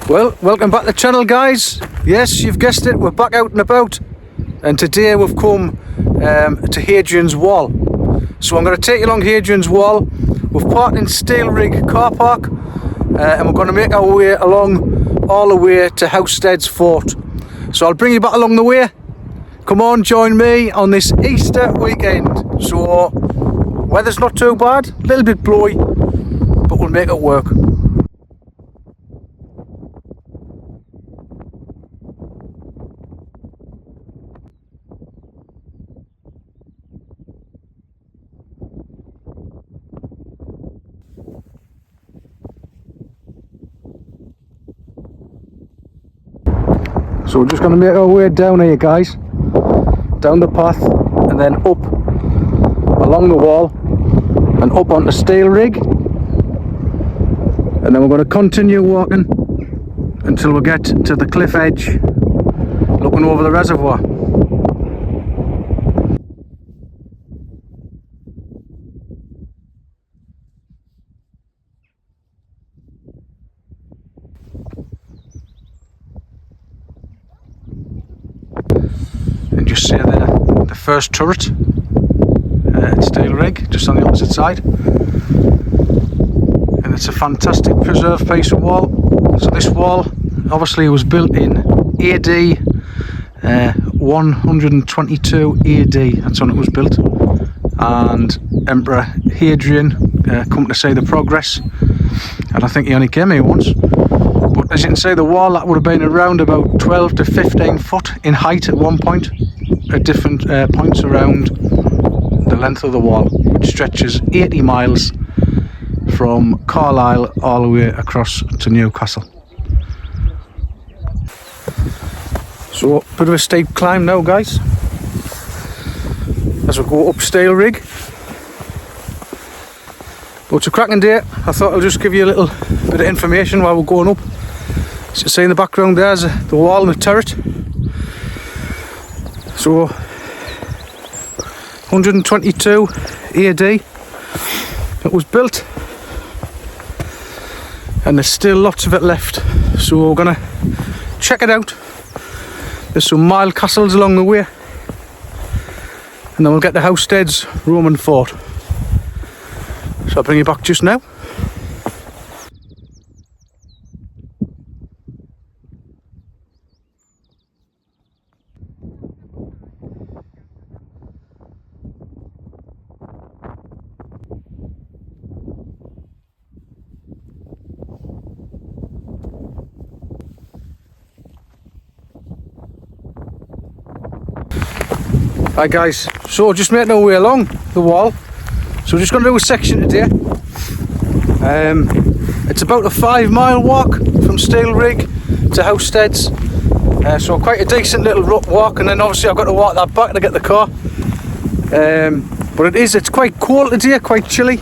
Well, welcome back to the channel, guys. Yes, you've guessed it, we're back out and about, and today we've come to Hadrians Wall. So I'm going to take you along Hadrians Wall. We've parked in Steel Rig car park, and we're going to make our way along all the way to Housesteads Fort. So I'll bring you back along the way. Come on, join me on this Easter weekend. So weather's not too bad, a little bit blowy, but we'll make it work. So we're just going to make our way down here, guys, down the path and then up along the wall and up onto Steel Rig, and then we're going to continue walking until we get to the cliff edge looking over the reservoir. And just see the first turret at Steel Rig, just on the opposite side. And it's a fantastic preserved piece of wall. So this wall obviously was built in AD 122 AD, that's when it was built. And Emperor Hadrian come to see the progress, and I think he only came here once. But as you can see, the wall that would have been around about 12 to 15 foot in height at one point, at different points around the length of the wall, which stretches 80 miles from Carlisle all the way across to Newcastle. So, a bit of a steep climb now, guys, as we go up Steel Rig. But it's a cracking day. I thought I'll just give you a little bit of information while we're going up. As you see in the background, there's the wall and the turret. So 122 AD it was built, and there's still lots of it left. So we're gonna check it out. There's some Milecastles along the way, and then we'll get to Housesteads Roman Fort. So I'll bring you back just now. Right, guys, so just making our way along the wall. So we're just going to do a section today. It's about a 5-mile walk from Steel Rig to Housesteads. So quite a decent little walk, and then obviously I've got to walk that back to get the car. But it's quite cold today, quite chilly.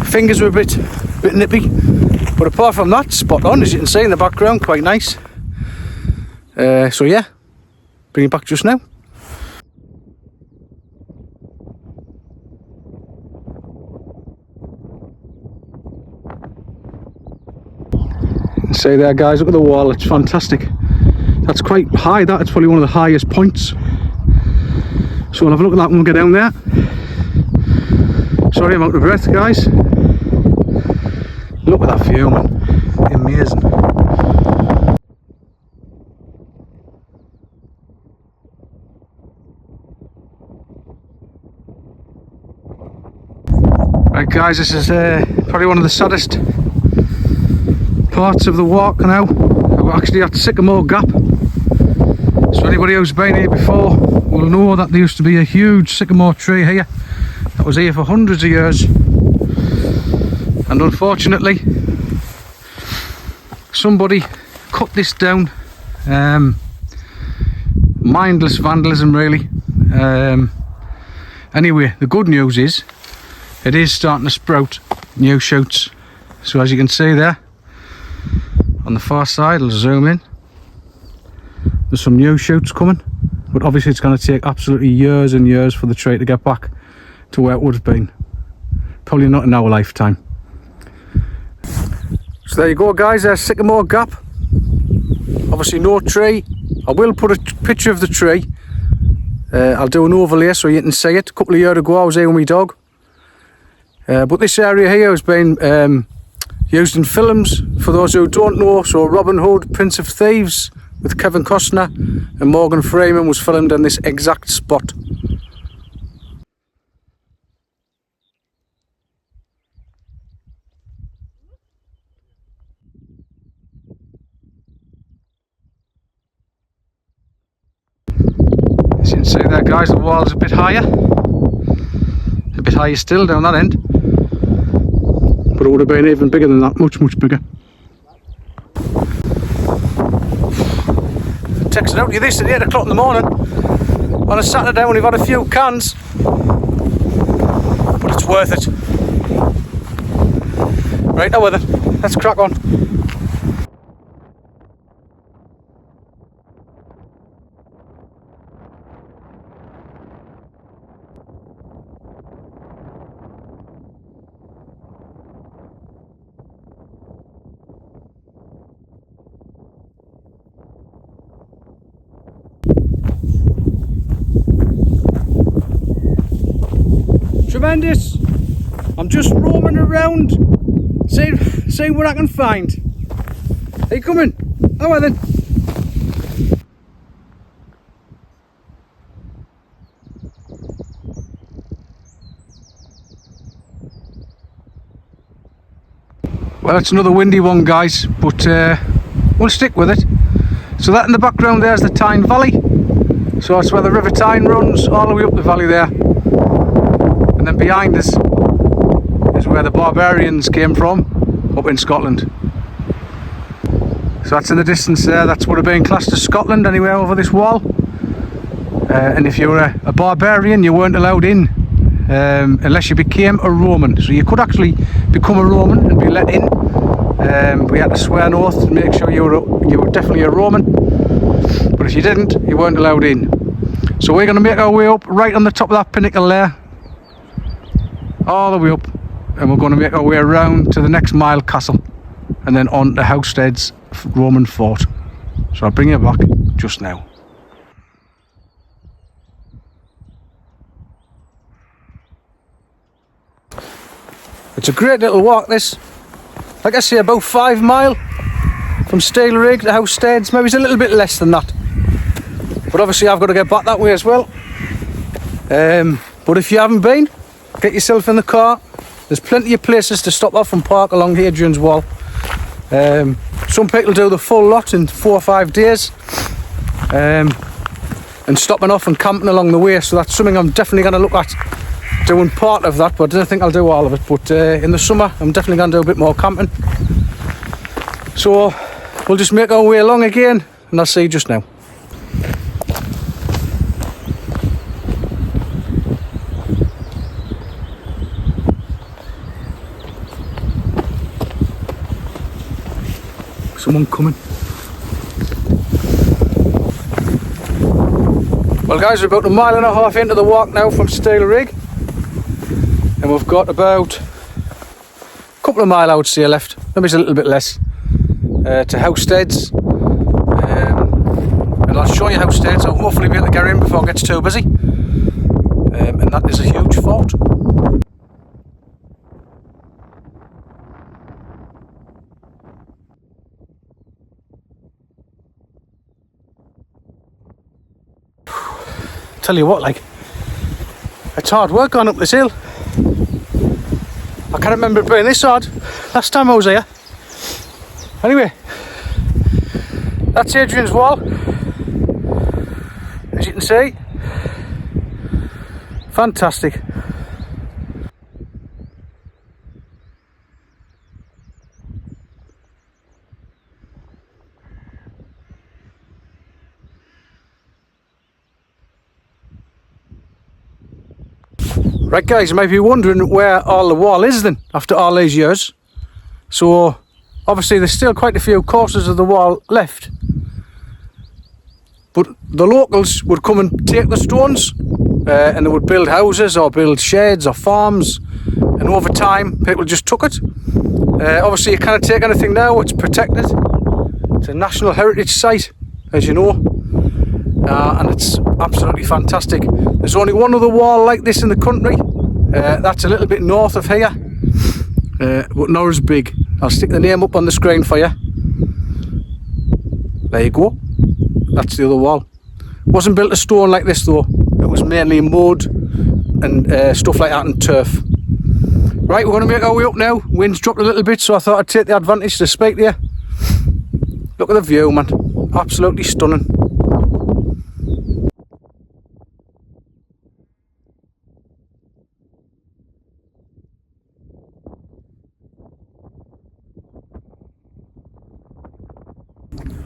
Fingers are a bit nippy, but apart from that, spot on, as you can see in the background, quite nice. So yeah, bring it back just now. See there, guys, look at the wall, it's fantastic. That's quite high, it's probably one of the highest points. So we'll have a look at that when we get down there. Sorry, I'm out of breath, guys. Look at that view, man. Amazing. Right, guys, this is probably one of the saddest parts of the walk now. We're actually at Sycamore Gap. So anybody who's been here before will know that there used to be a huge sycamore tree here that was here for hundreds of years, and unfortunately somebody cut this down. Mindless vandalism, really. Anyway, the good news is it is starting to sprout new shoots. So as you can see there on the far side, I'll zoom in, there's some new shoots coming, but obviously it's going to take absolutely years and years for the tree to get back to where it would have been. Probably not in our lifetime. So there you go guys, there's Sycamore Gap. Obviously no tree. I will put a picture of the tree. I'll do an overlay so you can see it. A couple of years ago I was here with my dog. But this area here has been used in films, for those who don't know. So Robin Hood, Prince of Thieves with Kevin Costner and Morgan Freeman was filmed in this exact spot. As you can see there guys, the wall's a bit higher still down that end, but it would have been even bigger than that, much bigger. Texting out to you this at 8 o'clock in the morning on a Saturday when we've had a few cans, but it's worth it. Right now then, let's crack on. Tremendous! I'm just roaming around, seeing what I can find. Are you coming? Oh well then. Well, it's another windy one guys, but we'll stick with it. So that in the background there's the Tyne Valley. So that's where the River Tyne runs all the way up the valley there. And then behind us is where the barbarians came from, up in Scotland. So that's in the distance there, that's would have been classed as Scotland anywhere over this wall. And if you were a barbarian, you weren't allowed in unless you became a Roman. So you could actually become a Roman and be let in. We had to swear an oath to make sure you were definitely a Roman. But if you didn't, you weren't allowed in. So we're going to make our way up right on the top of that pinnacle there, all the way up, and we're going to make our way around to the next Milecastle and then on to Housesteads Roman Fort. So I'll bring you back just now. It's a great little walk this. Like I say, about 5 mile from Steel Rig to Housesteads. Maybe it's a little bit less than that, but obviously I've got to get back that way as well. But if you haven't been, get yourself in the car. There's plenty of places to stop off and park along Hadrians Wall. Some people do the full lot in 4 or 5 days, and stopping off and camping along the way. So that's something I'm definitely going to look at, doing part of that, but I don't think I'll do all of it. But in the summer I'm definitely going to do a bit more camping. So we'll just make our way along again and I'll see you just now. Someone coming. Well guys, we're about 1.5 miles into the walk now from Steel Rig, and we've got about a couple of miles I would say left, maybe it's a little bit less, to Housesteads, and I'll show you Housesteads. I'll hopefully be able to get in before it gets too busy, and that is a huge fort. Tell you what, like, it's hard work going up this hill. I can't remember it being this hard last time I was here. Anyway, that's Hadrian's Wall, as you can see. Fantastic. Right guys, you might be wondering where all the wall is then, after all these years. So, obviously there's still quite a few courses of the wall left. But the locals would come and take the stones, and they would build houses or build sheds or farms. And over time, people just took it. Obviously you can't take anything now, it's protected. It's a National Heritage Site, as you know, and it's absolutely fantastic. There's only one other wall like this in the country, that's a little bit north of here, but not as big. I'll stick the name up on the screen for you. There you go, that's the other wall. Wasn't built of stone like this though, it was mainly mud and stuff like that and turf. Right, we're going to make our way up now. Wind's dropped a little bit, so I thought I'd take the advantage to speak to you. Look at the view, man. Absolutely stunning.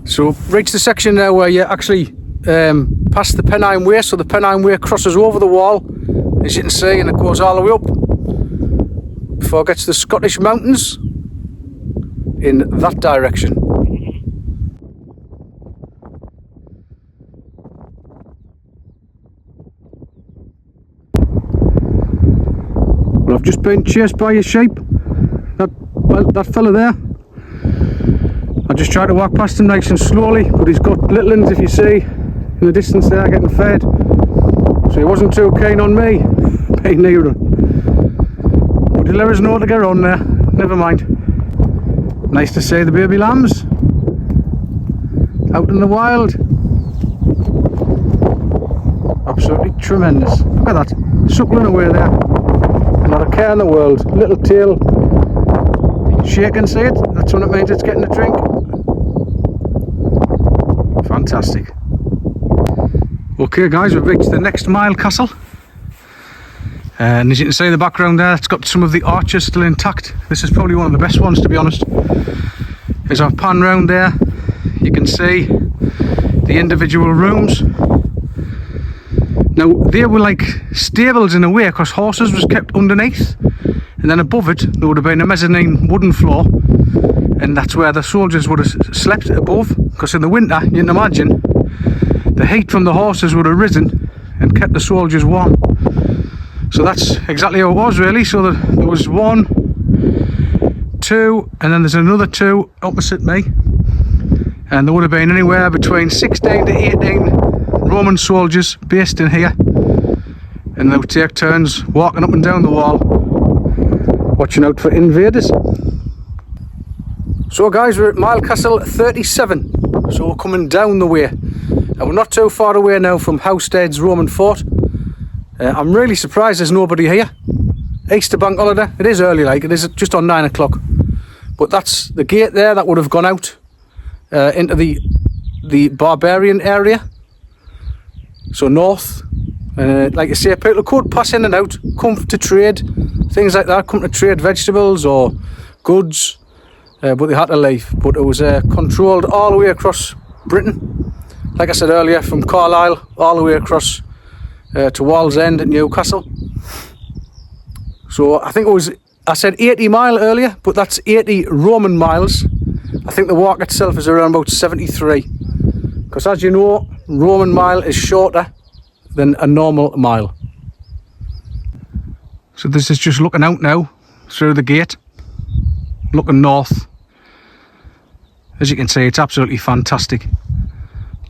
So, reach the section now where you actually pass the Pennine Way. So the Pennine Way crosses over the wall, as you can see, and it goes all the way up before it gets to the Scottish mountains in that direction. Well, I've just been chased by a sheep. That fella there. I just tried to walk past him nice and slowly, but he's got little ones, if you see, in the distance there, getting fed. So he wasn't too keen on me being near him. But he'll let us know to get on there. Never mind. Nice to see the baby lambs out in the wild. Absolutely tremendous. Look at that, suckling away there. Not a care in the world. Little tail shaking, see it? That's when it means it's getting a drink. Fantastic. Okay guys, we've reached the next Milecastle. And as you can see in the background there, it's got some of the arches still intact. This is probably one of the best ones, to be honest. As I pan round there, you can see the individual rooms. Now they were like stables in a way, because horses was kept underneath, and then above it there would have been a mezzanine wooden floor, and that's where the soldiers would have slept above, because in the winter, you can imagine, the heat from the horses would have risen and kept the soldiers warm. So that's exactly how it was really. So there was 1, 2, and then there's another 2 opposite me, and there would have been anywhere between 16 to 18 Roman soldiers based in here, and they would take turns walking up and down the wall, watching out for invaders. So guys, we're at Milecastle 37, so we're coming down the way, and we're not too far away now from Housesteads Roman Fort. I'm really surprised there's nobody here. Easter bank holiday, it is early, like it is just on 9 o'clock, but that's the gate there that would have gone out into the barbarian area, so north. Like I say, people could pass in and out, come to trade, things like that, come to trade vegetables or goods, but they had to leave. But it was controlled all the way across Britain, like I said earlier, from Carlisle all the way across to Wallsend at Newcastle. So I think it was, I said 80 mile earlier, but that's 80 Roman miles. I think the walk itself is around about 73, because as you know, Roman mile is shorter than a normal mile. So this is just looking out now through the gate, looking north. As you can see, it's absolutely fantastic.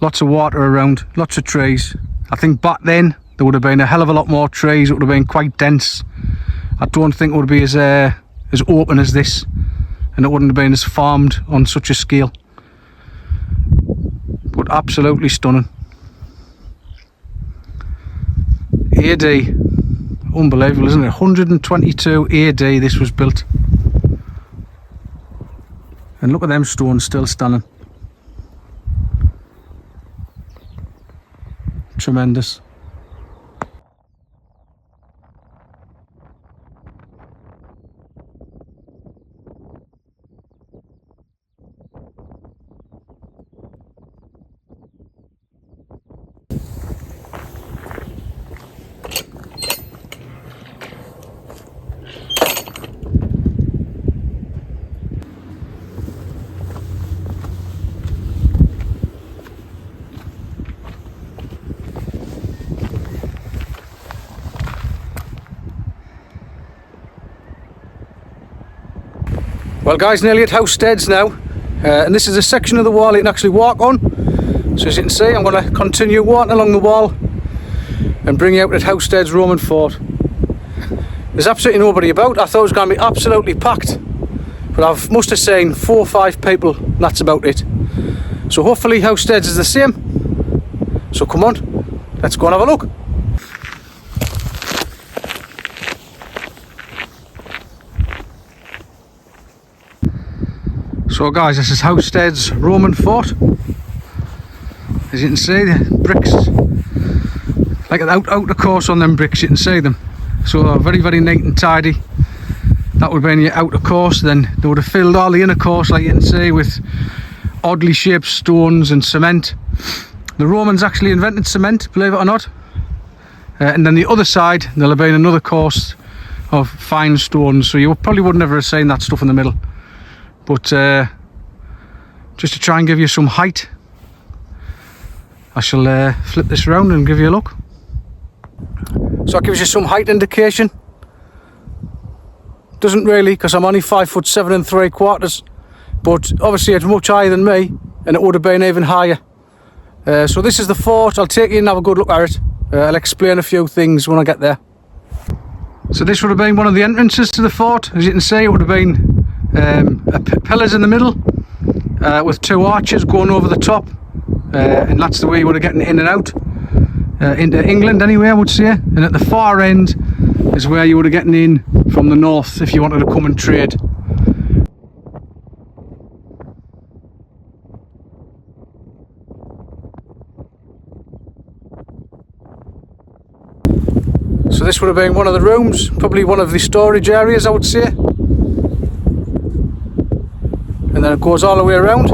Lots of water around, lots of trees. I think back then there would have been a hell of a lot more trees. It would have been quite dense. I don't think it would be as open as this, and it wouldn't have been as farmed on such a scale. But absolutely stunning. AD, unbelievable, isn't it? 122 AD this was built. And look at them stones still standing. Tremendous. Well guys, nearly at Housesteads now, and this is a section of the wall you can actually walk on. So as you can see, I'm going to continue walking along the wall and bring you out at Housesteads Roman Fort. There's absolutely nobody about. I thought it was going to be absolutely packed, but I must have seen 4 or 5 people, and that's about it. So hopefully Housesteads is the same. So come on, let's go and have a look. So guys, this is Housesteads Roman Fort. As you can see, the bricks, like an outer course on them bricks, you can see them. So they're very, very neat and tidy. That would be in your outer course. Then they would have filled all the inner course, like you can see, with oddly shaped stones and cement. The Romans actually invented cement, believe it or not. And then the other side, there'll have been another course of fine stones. So you probably would never have seen that stuff in the middle. But just to try and give you some height, I shall flip this around and give you a look. So it gives you some height indication. Doesn't really, because I'm only 5'7"3/4. But obviously it's much higher than me, and it would have been even higher. So this is the fort. I'll take you and have a good look at it. I'll explain a few things when I get there. So this would have been one of the entrances to the fort. As you can see, it would have been pillars in the middle with 2 arches going over the top. And that's the way you would have gotten in and out into England anyway, I would say. And at the far end is where you would have gotten in from the north if you wanted to come and trade. So this would have been one of the rooms, probably one of the storage areas, I would say. And then it goes all the way around.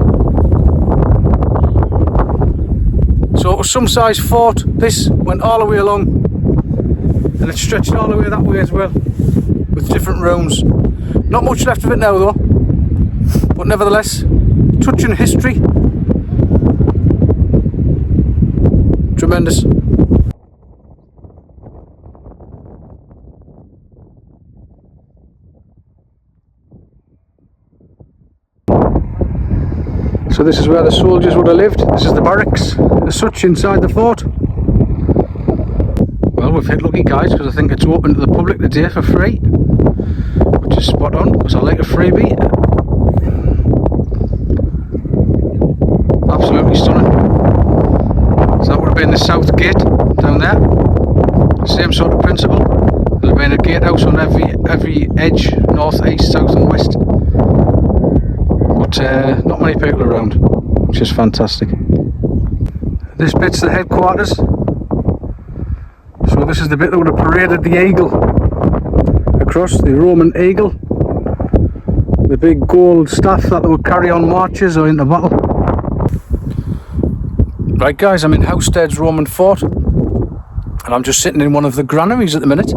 So it was some size fort. This went all the way along, and it stretched all the way that way as well, with different rooms. Not much left of it now though, but nevertheless, touching history. Tremendous. So this is where the soldiers would have lived. This is the barracks as such inside the fort. Well, we've hit lucky guys, because I think it's open to the public today for free, which is spot on, because I like a freebie. Absolutely stunning. So that would have been the south gate down there. Same sort of principle. There'll have been a gatehouse on every edge, north, east, south and west. But not many people around, which is fantastic. This bit's the headquarters. So this is the bit that would have paraded the eagle across, the Roman eagle. The big gold staff that they would carry on marches or into battle. Right guys, I'm in Housesteads Roman Fort, and I'm just sitting in one of the granaries at the minute.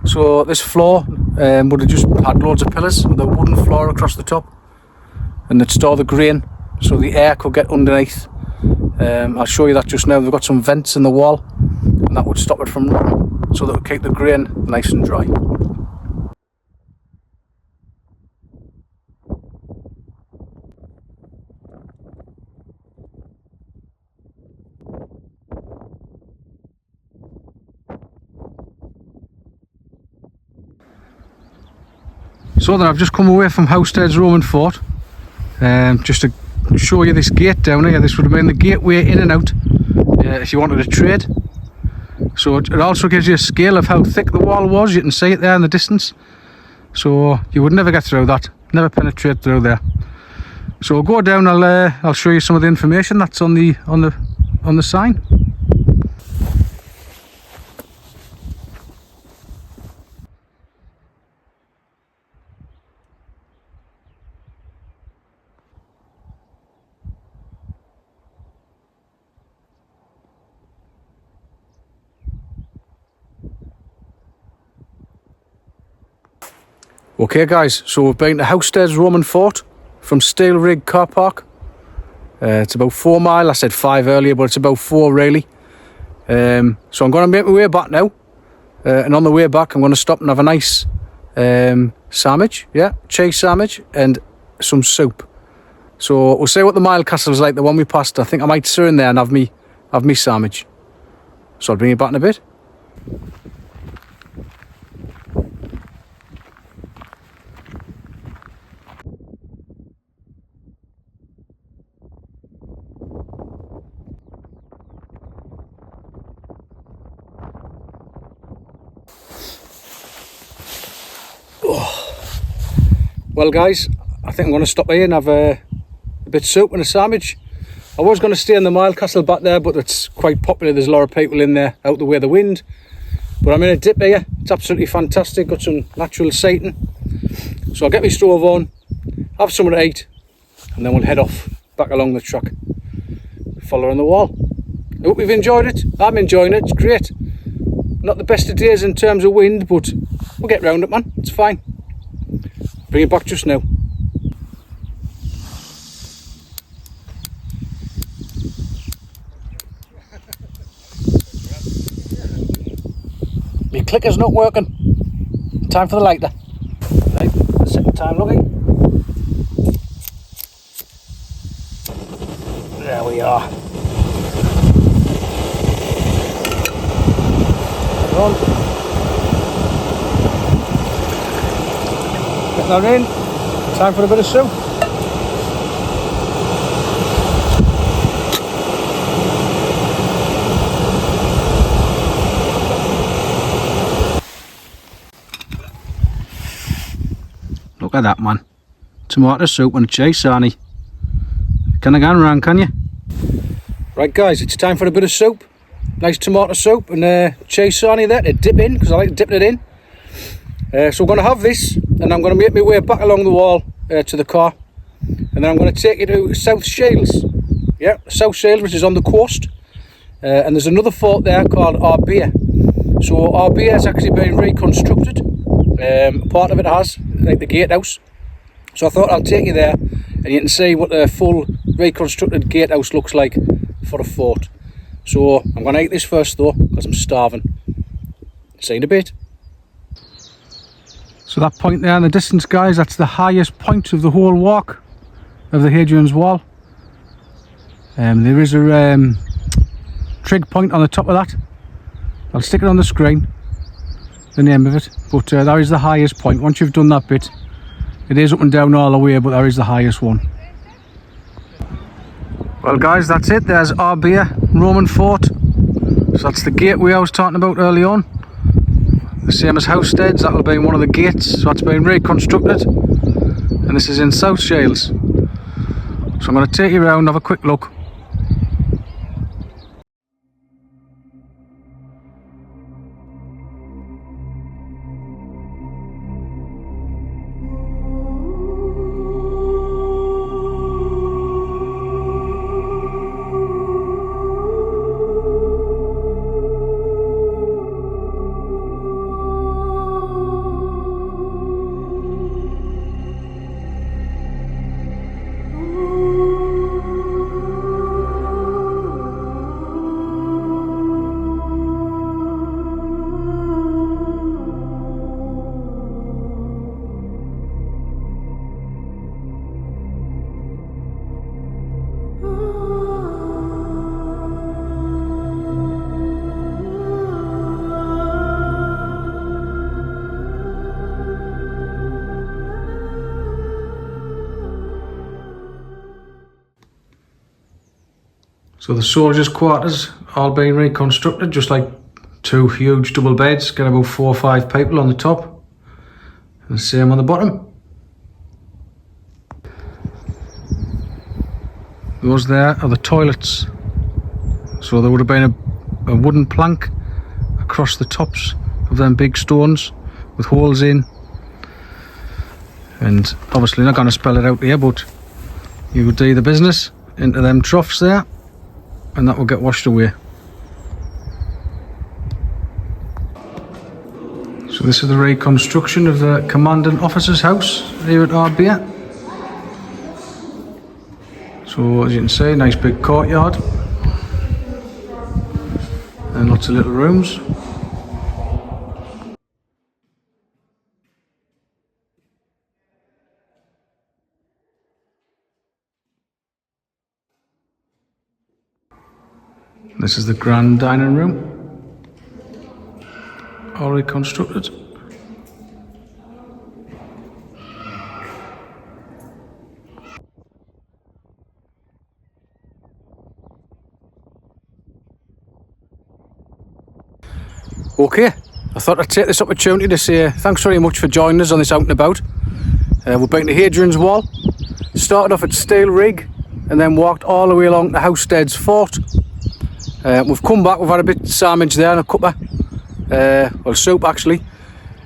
So this floor would have just had loads of pillars with a wooden floor across the top, and they'd store the grain so the air could get underneath. I'll show you that just now. They've got some vents in the wall, and that would stop it from rotting, so that would keep the grain nice and dry. So then I've just come away from Housesteads Roman Fort, just to show you this gate down here. This would have been the gateway in and out if you wanted to trade. So it also gives you a scale of how thick the wall was. You can see it there in the distance. So you would never get through that, never penetrate through there. So go down. I'll show you some of the information that's on the sign. Okay guys, so we've been to Housesteads Roman Fort from Steel Rig Car Park. It's about 4 miles. I said 5 earlier, but it's about 4 really. So I'm going to make my way back now. And on the way back I'm going to stop and have a nice sandwich, yeah, cheese sandwich and some soup. So we'll see what the Milecastle's like, the one we passed. I think I might sit in there and have me sandwich. So I'll bring you back in a bit. Well guys, I think I'm going to stop here and have a bit of soup and a sandwich. I was going to stay in the Milecastle back there, but it's quite popular. There's a lot of people in there out the way of the wind. But I'm in a dip here. It's absolutely fantastic. Got some natural sighting. So I'll get my stove on, have something to eat, and then we'll head off back along the track, following the wall. I hope you've enjoyed it. I'm enjoying it. It's great. Not the best of days in terms of wind, but we'll get round it, man. It's fine. Bring it back just now. My clicker's not working. Time for the lighter. Right, second time looking. There we are. Put it on. Get that in. Time for a bit of soup. Look at that, man. Tomato soup and a cheese sarnie. Can I go wrong, can you? Right guys, it's time for a bit of soup. Nice tomato soup and cheese sarnie there to dip in, because I like dipping it in. So we're going to have this, and I'm going to make my way back along the wall to the car, and then I'm going to take you to South Shields. Yeah, South Shields, which is on the coast, and there's another fort there called Arbea. So Arbea has actually been reconstructed. Part of it has, like the gatehouse. So I thought I'll take you there, and you can see what the full reconstructed gatehouse looks like for a fort. So I'm going to eat this first though, because I'm starving. See you in a bit. So that point there in the distance, guys, that's the highest point of the whole walk of the Hadrians Wall. There is a trig point on the top of that. I'll stick it on the screen, the name of it, but that is the highest point. Once you've done that bit, it is up and down all the way, but that is the highest one. Well guys, that's it. There's Arbea Roman Fort. So that's the gateway I was talking about early on. The same as Housesteads, that'll be one of the gates, so that's been reconstructed. And this is in South Shields. So I'm going to take you around and have a quick look. So the soldiers' quarters all being reconstructed, just like two huge double beds, get about 4 or 5 people on the top, and the same on the bottom. Those there are the toilets. So there would have been a wooden plank across the tops of them big stones with holes in. And obviously not going to spell it out here, but you would do the business into them troughs there, and that will get washed away. So this is the reconstruction of the commanding officer's house here at Arbea. So as you can see, nice big courtyard and lots of little rooms. This is the grand dining room, all reconstructed. Okay, I thought I'd take this opportunity to say thanks very much for joining us on this out and about. We've been to Hadrians Wall, started off at Steel Rig and then walked all the way along to Housesteads Fort. We've come back, we've had a bit of sandwich there and a cuppa, well soup actually,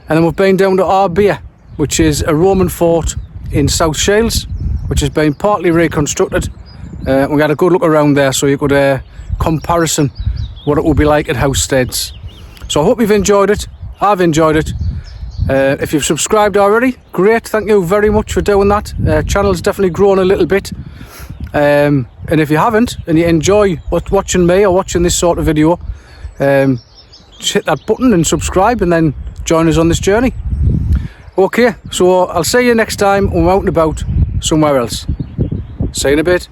and then we've been down to Arbea, which is a Roman fort in South Shields, which has been partly reconstructed. We had a good look around there so you could comparison what it would be like at Housesteads. So I hope you've enjoyed it. I've enjoyed it. If you've subscribed already, great, thank you very much for doing that. Channel's definitely grown a little bit. And if you haven't and you enjoy watching me or watching this sort of video, just hit that button and subscribe and then join us on this journey. Okay, so I'll see you next time when we're out and about somewhere else. See you in a bit.